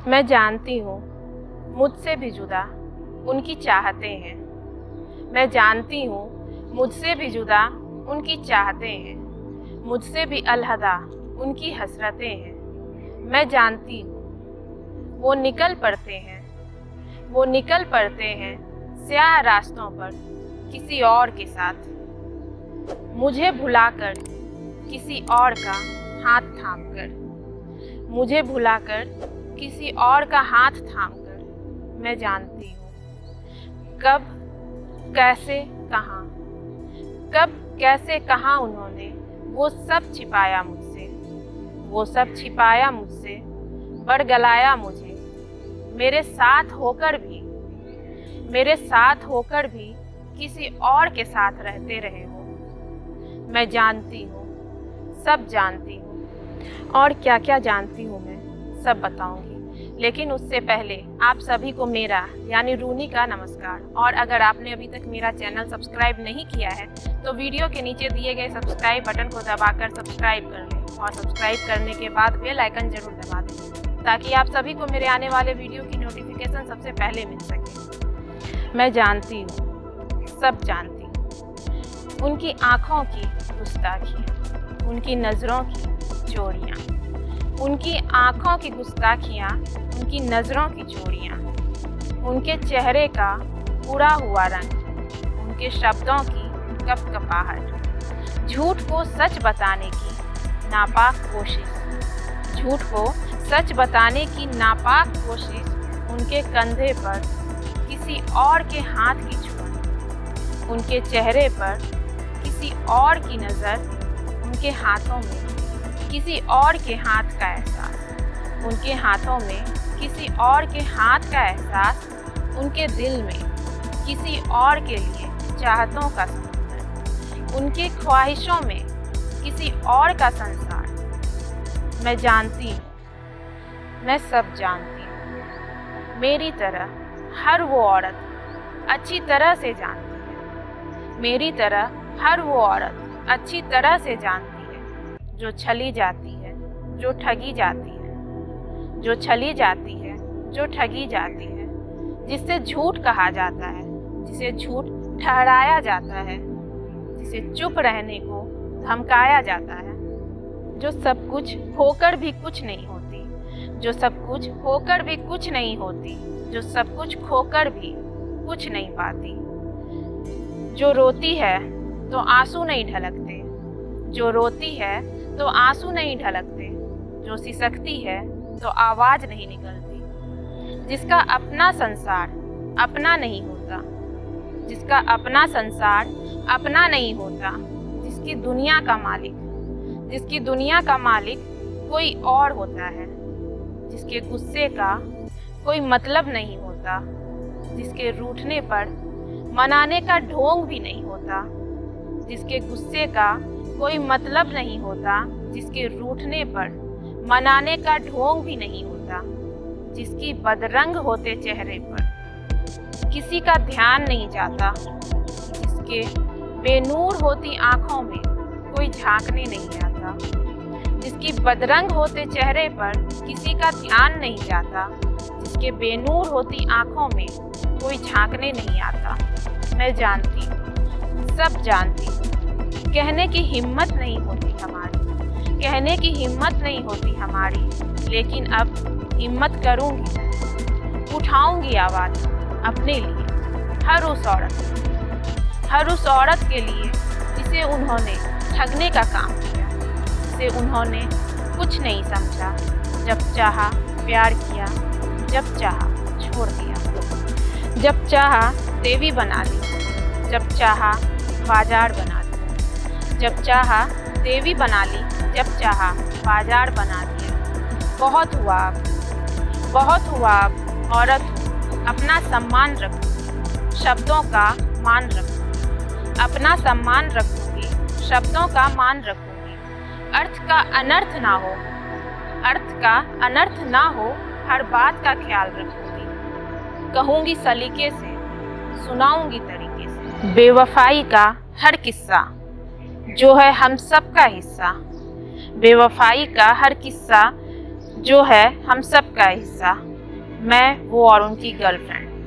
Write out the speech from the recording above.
मैं जानती हूँ मुझसे भी जुदा उनकी चाहते हैं। मैं जानती हूँ मुझसे भी जुदा उनकी चाहते हैं। मुझसे भी अलहदा उनकी हसरतें हैं। मैं जानती हूँ वो निकल पड़ते हैं स्याह रास्तों पर किसी और के साथ, मुझे भुलाकर किसी और का हाथ थामकर, मुझे भुलाकर किसी और का हाथ थामकर। मैं जानती हूँ कब कैसे कहाँ उन्होंने वो सब छिपाया मुझसे, बरगलाया मुझे। मेरे साथ होकर भी किसी और के साथ रहते रहे हो। मैं जानती हूँ, सब जानती हूँ, और क्या क्या जानती हूँ मैं सब बताऊँगी। लेकिन उससे पहले आप सभी को मेरा यानी रूनी का नमस्कार। और अगर आपने अभी तक मेरा चैनल सब्सक्राइब नहीं किया है तो वीडियो के नीचे दिए गए सब्सक्राइब बटन को दबाकर सब्सक्राइब कर लें, और सब्सक्राइब करने के बाद बेल आइकन जरूर दबा दें ताकि आप सभी को मेरे आने वाले वीडियो की नोटिफिकेशन सबसे पहले मिल सके। मैं जानती हूँ, सब जानती हूँ, उनकी आँखों की गुस्ताखियाँ, उनकी नज़रों की चोरियाँ, उनकी आँखों की गुस्ताखियाँ, उनकी नज़रों की चोरियाँ, उनके चेहरे का उड़ा हुआ रंग, उनके शब्दों की कपकपाहट, झूठ को सच बताने की नापाक कोशिश, झूठ को सच बताने की नापाक कोशिश, उनके कंधे पर किसी और के हाथ की छुआ, उनके चेहरे पर किसी और की नज़र, उनके हाथों में किसी और के हाथ का एहसास, उनके हाथों में किसी और के हाथ का एहसास, उनके दिल में किसी और के लिए चाहतों का समुद्र, उनकी ख्वाहिशों में किसी और का संसार। मैं जानती हूँ, मैं सब जानती हूँ। मेरी तरह हर वो औरत अच्छी तरह से जानती है, मेरी तरह हर वो औरत अच्छी तरह से जानती है, जो छली जाती है, जो ठगी जाती है, जो छली जाती है, जो ठगी जाती है, जिससे झूठ कहा जाता है, जिसे झूठ ठहराया जाता है, जिसे चुप रहने को धमकाया जाता है, जो सब कुछ होकर भी कुछ नहीं होती, जो सब कुछ होकर भी कुछ नहीं होती, जो सब कुछ खोकर भी कुछ नहीं पाती, जो रोती है तो आंसू नहीं ढलकते, जो रोती है तो आंसू नहीं ढलकते, जो सिसकती है तो आवाज़ नहीं निकलती, जिसका अपना संसार अपना नहीं होता, जिसका अपना संसार अपना नहीं होता, जिसकी दुनिया का मालिक कोई और होता है, जिसके गुस्से का कोई मतलब नहीं होता, जिसके रूठने पर मनाने का ढोंग भी नहीं होता, जिसके गुस्से का कोई मतलब नहीं होता, जिसके रूठने पर मनाने का ढोंग भी नहीं होता, जिसकी बदरंग होते चेहरे पर किसी का ध्यान नहीं जाता, जिसके बेनूर होती आँखों में कोई झांकने नहीं आता, जिसकी बदरंग होते चेहरे पर किसी का ध्यान नहीं जाता, जिसके बेनूर होती आँखों में कोई झांकने नहीं आता। मैं जानती हूँ, सब जानती हूँ। कहने की हिम्मत नहीं होती हमारी, लेकिन अब हिम्मत करूँगी, उठाऊँगी आवाज़ अपने लिए, हर उस औरत के लिए जिसे उन्होंने ठगने का काम किया, जिसे उन्होंने कुछ नहीं समझा, जब चाहा प्यार किया, जब चाहा छोड़ दिया, जब चाहा देवी बना दी, जब चाहा बाजार बना दी, जब चाहा देवी बना ली, जब चाहा बाजार बना दिया। बहुत हुआ अब औरत हूँ, अपना सम्मान रखूँगी, शब्दों का मान रखूँगी, अपना सम्मान रखूँगी, शब्दों का मान रखूँगी। अर्थ का अनर्थ ना हो, हर बात का ख्याल रखूँगी, कहूँगी सलीके से, सुनाऊँगी तरीके से। बेवफाई का हर किस्सा जो है हम सब का हिस्सा, बेवफाई का हर किस्सा जो है हम सब का हिस्सा, मैं, वो और उनकी गर्लफ्रेंड।